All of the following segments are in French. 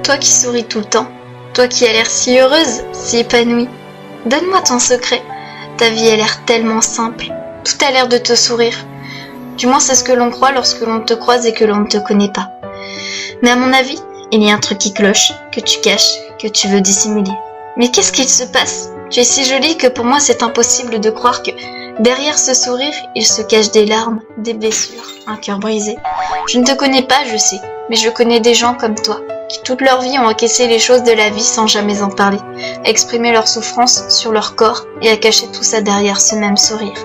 Toi qui souris tout le temps, toi qui as l'air si heureuse, si épanouie. Donne-moi ton secret. Ta vie a l'air tellement simple. Tout a l'air de te sourire. Du moins c'est ce que l'on croit lorsque l'on te croise et que l'on ne te connaît pas. Mais à mon avis, il y a un truc qui cloche, que tu caches, que tu veux dissimuler. Mais qu'est-ce qu'il se passe ? Tu es si jolie que pour moi c'est impossible de croire que derrière ce sourire, il se cache des larmes, des blessures, un cœur brisé. Je ne te connais pas, je sais, mais je connais des gens comme toi, qui toute leur vie ont encaissé les choses de la vie sans jamais en parler, à exprimer leur souffrance sur leur corps et à cacher tout ça derrière ce même sourire.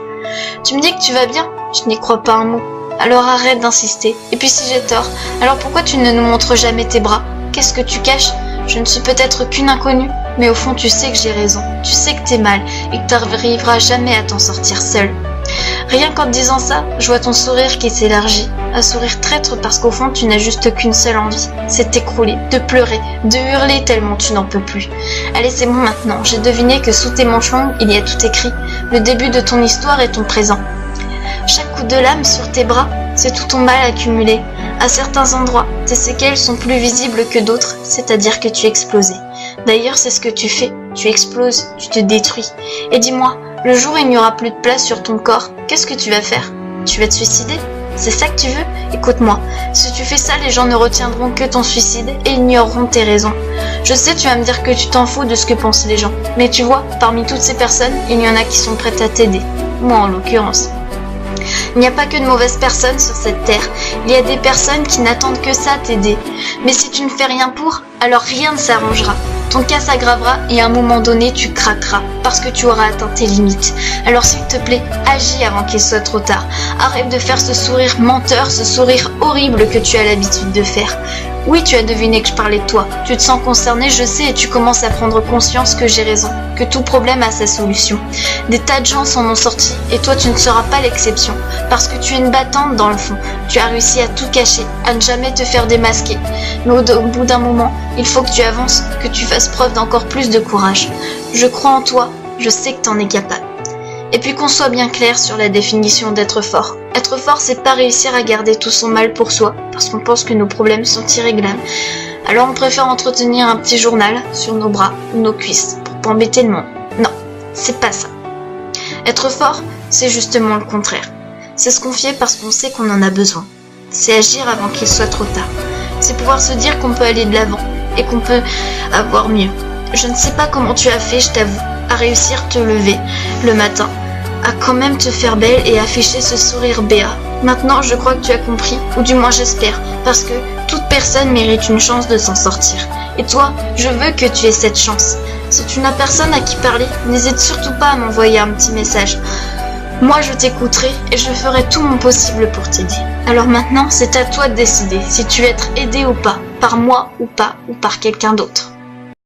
Tu me dis que tu vas bien ? Je n'y crois pas un mot. Alors arrête d'insister. Et puis si j'ai tort, alors pourquoi tu ne nous montres jamais tes bras ? Qu'est-ce que tu caches ? Je ne suis peut-être qu'une inconnue, mais au fond tu sais que j'ai raison. Tu sais que t'es mal et que t'arriveras jamais à t'en sortir seule. Rien qu'en te disant ça, je vois ton sourire qui s'élargit. Un sourire traître parce qu'au fond tu n'as juste qu'une seule envie, c'est t'écrouler, de pleurer, de hurler tellement tu n'en peux plus. Allez c'est bon maintenant, j'ai deviné que sous tes manches longues il y a tout écrit, le début de ton histoire et ton présent. Chaque coup de lame sur tes bras, c'est tout ton mal accumulé. À certains endroits, tes séquelles sont plus visibles que d'autres, c'est-à-dire que tu explosais. D'ailleurs, c'est ce que tu fais, tu exploses, tu te détruis. Et dis-moi, le jour où il n'y aura plus de place sur ton corps, qu'est-ce que tu vas faire ? Tu vas te suicider ? C'est ça que tu veux ? Écoute-moi, si tu fais ça, les gens ne retiendront que ton suicide et ignoreront tes raisons. Je sais, tu vas me dire que tu t'en fous de ce que pensent les gens, mais tu vois, parmi toutes ces personnes, il y en a qui sont prêtes à t'aider. Moi en l'occurrence. Il n'y a pas que de mauvaises personnes sur cette terre, il y a des personnes qui n'attendent que ça t'aider. Mais si tu ne fais rien pour, alors rien ne s'arrangera. Ton cas s'aggravera et à un moment donné tu craqueras parce que tu auras atteint tes limites. Alors s'il te plaît, agis avant qu'il soit trop tard. Arrête de faire ce sourire menteur, ce sourire horrible que tu as l'habitude de faire. Oui, tu as deviné que je parlais de toi. Tu te sens concerné, je sais, et tu commences à prendre conscience que j'ai raison, que tout problème a sa solution. Des tas de gens s'en ont sorti, et toi tu ne seras pas l'exception, parce que tu es une battante dans le fond. Tu as réussi à tout cacher, à ne jamais te faire démasquer. Mais au bout d'un moment, il faut que tu avances, que tu fasses preuve d'encore plus de courage. Je crois en toi, je sais que t'en es capable. Et puis qu'on soit bien clair sur la définition d'être fort. Être fort, c'est pas réussir à garder tout son mal pour soi, parce qu'on pense que nos problèmes sont irréglables. Alors on préfère entretenir un petit journal sur nos bras ou nos cuisses, pour pas embêter le monde. Non, c'est pas ça. Être fort, c'est justement le contraire. C'est se confier parce qu'on sait qu'on en a besoin. C'est agir avant qu'il soit trop tard. C'est pouvoir se dire qu'on peut aller de l'avant, et qu'on peut avoir mieux. Je ne sais pas comment tu as fait, je t'avoue, à réussir te lever le matin, à quand même te faire belle et afficher ce sourire béat. Maintenant, je crois que tu as compris, ou du moins j'espère, parce que toute personne mérite une chance de s'en sortir. Et toi, je veux que tu aies cette chance. Si tu n'as personne à qui parler, n'hésite surtout pas à m'envoyer un petit message. Moi, je t'écouterai et je ferai tout mon possible pour t'aider. Alors maintenant, c'est à toi de décider si tu veux être aidé ou pas, par moi ou pas, ou par quelqu'un d'autre.